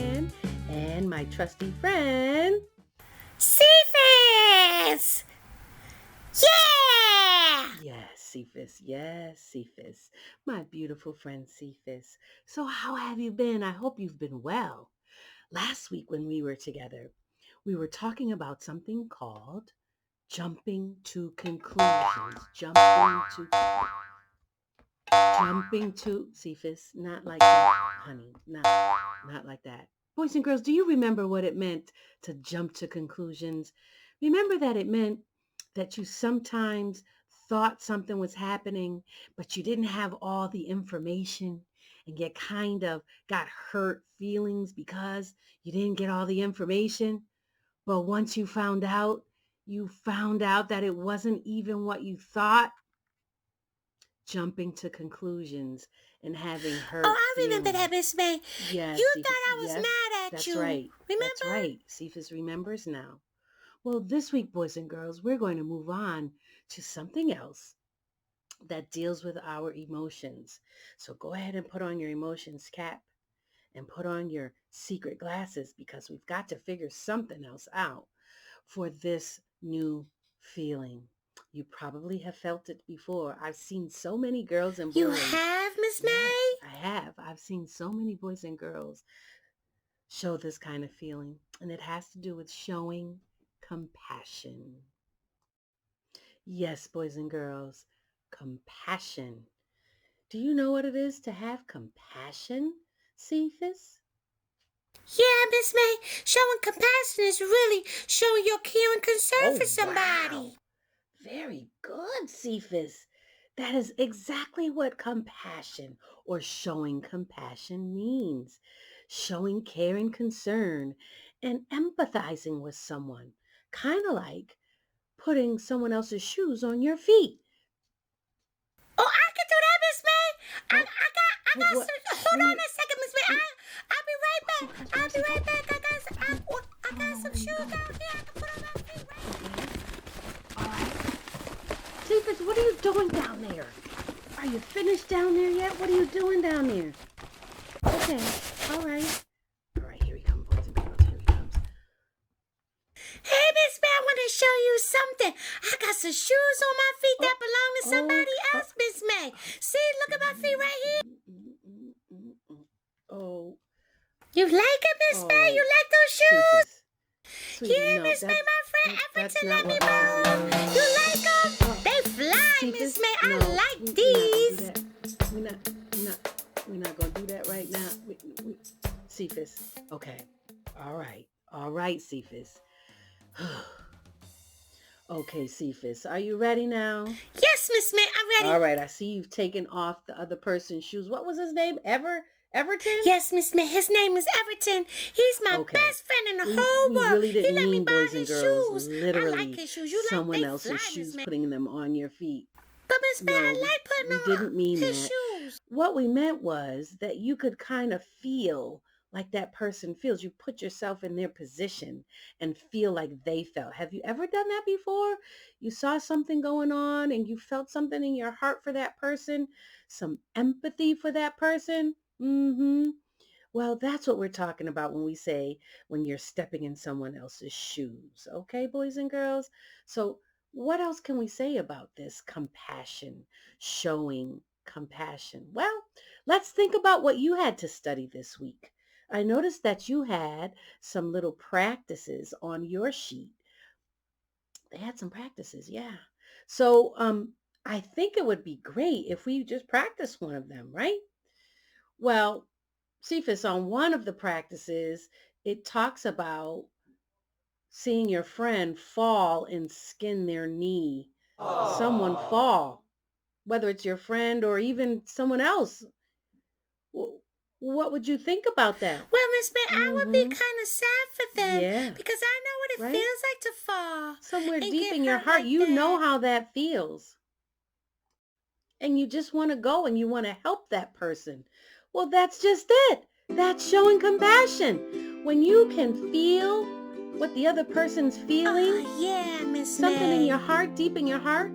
again, and my trusty friend, Cephas! Yeah! Yes, Cephas. Yes, Cephas. My beautiful friend Cephas. So how have you been? I hope you've been well. Last week when we were together, we were talking about something called jumping to conclusions. Jumping to Cephas. Not like that, honey. Not like that. Boys and girls, do you remember what it meant to jump to conclusions? Remember that it meant that you sometimes thought something was happening, but you didn't have all the information and you kind of got hurt feelings because you didn't get all the information. But once you found out that it wasn't even what you thought, jumping to conclusions and having Oh, hurt I remember that, feelings. Miss May. Yes, You Cephas. thought I was Yes, mad at that's you. right. That's Remember? right. Cephas remembers now. Well, this week, boys and girls, we're going to move on to something else that deals with our emotions. So go ahead and put on your emotions cap and put on your secret glasses because we've got to figure something else out for this new feeling. You probably have felt it before. I've seen so many girls and You boys. have, Miss Yes, May? I have. I've seen so many boys and girls show this kind of feeling, and it has to do with showing compassion. Yes, boys and girls, compassion. Do you know what it is to have compassion, Cephas? Yeah, Miss May. Showing compassion is really showing your care and concern Oh, for wow. somebody. Very good, Cephas. That is exactly what compassion or showing compassion means. Showing care and concern and empathizing with someone. Kind of like putting someone else's shoes on your feet. Oh, I can do that, Miss May. Oh, I got what? some. Hold on We, a second, Miss May. we, I'll be right back. Cephas, I'll where's be he right going? back. I got Oh, some where you shoes going? out here. I can put on my feet right Okay. All right. Cephas, what are you doing down there? Are you finished down there yet? What are you doing down there? Okay. All right. All right, here he comes, boys and girls. Here he comes. Hey, Miss May, I want to show you something. I got some shoes on my feet Oh, that belong to oh, somebody oh. else, Miss May. See, look at my feet right here. Oh, You like it, Miss May? You oh, like those shoes? Cephas. Sweetie, Yeah, no, Miss May, my friend that's Everton not let me what this is. borrow 'em. You like them? Oh, They fly, Miss Cephas, May. I no, like we're not gonna do these. that. We're not gonna do that right now. Cephas, okay, all right, Cephas. Okay, Cephas, are you ready now? Yes, Miss May, I'm All ready. right, I see you've taken off the other person's shoes. What was his name? Everton? Yes, Miss May, his name is Everton. He's my Okay. best friend in the whole We world. really He didn't let me mean, borrow boys and his girls, shoes. I like literally his shoes. You like someone they else's fly, Miss shoes, May. putting them on your feet. But Miss May, No, I like putting we didn't on mean his that. shoes. What we meant was that you could kind of feel like that person feels. You put yourself in their position and feel like they felt. Have you ever done that before? You saw something going on and you felt something in your heart for that person, some empathy for that person. Mm-hmm. Well, that's what we're talking about when we say when you're stepping in someone else's shoes. Okay, boys and girls? So what else can we say about this compassion, showing compassion? Well, let's think about what you had to study this week. I noticed that you had some little practices on your sheet. They had some practices, yeah. So I think it would be great if we just practice one of them, right? Well, Cephas, on one of the practices, it talks about seeing your friend fall and skin their knee. Someone fall, whether it's your friend or even someone else. Wh- What would you think about that? Well, Miss May, I would be Mm-hmm. kind of sad for them Yeah, because I know what it right? feels like to fall Somewhere and deep get in your hurt heart, like you know that. how that feels. And you just want to go and you want to help that person. Well, that's just it. That's showing compassion. When you can feel what the other person's feeling, Oh, yeah, Miss something in May. your heart, deep in your heart,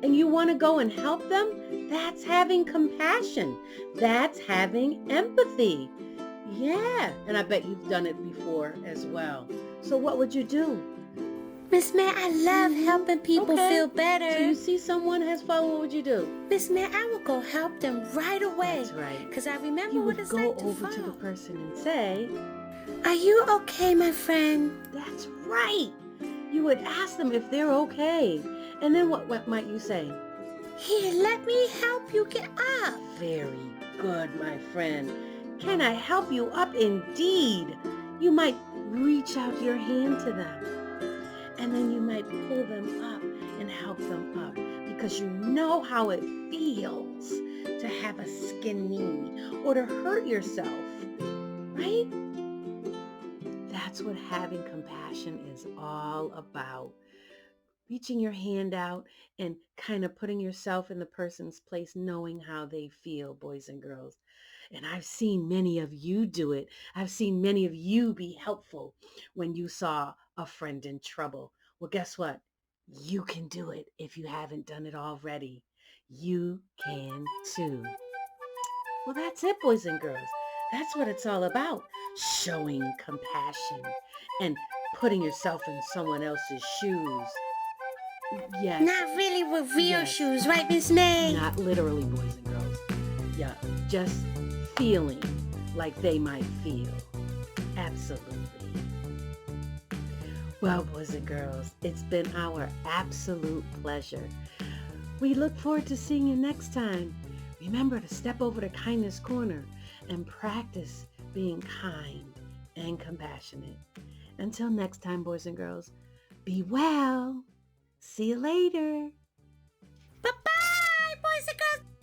and you want to go and help them, that's having compassion. That's having empathy. Yeah, and I bet you've done it before as well. So what would you do? Miss May, I love helping people Okay. feel better. So you see someone has fallen, what would you do? Miss May, I will go help them right away. That's right. Because I remember You what would it's go like to over fall. to the person and say, Are you okay, my friend? that's right. You would ask them if they're okay. And then what might you say? Here, let me help you get up. Very good, my friend. Can I help you up? Indeed. You might reach out your hand to them. And then you might pull them up and help them up because you know how it feels to have a skin knee or to hurt yourself, right? That's what having compassion is all about. Reaching your hand out and kind of putting yourself in the person's place, knowing how they feel, boys and girls. And I've seen many of you do it. I've seen many of you be helpful when you saw a friend in trouble. Well, guess what? You can do it if you haven't done it already. You can too. Well, that's it, boys and girls. That's what it's all about. Showing compassion and putting yourself in someone else's shoes. Yes. Not really with real Yes. shoes, right, Miss May? Not literally, boys and girls. Yeah, just feeling like they might feel. Absolutely. Well, boys and girls, it's been our absolute pleasure. We look forward to seeing you next time. Remember to step over to Kindness Corner and practice being kind and compassionate. Until next time, boys and girls, be well. See you later. Bye-bye, boys and girls.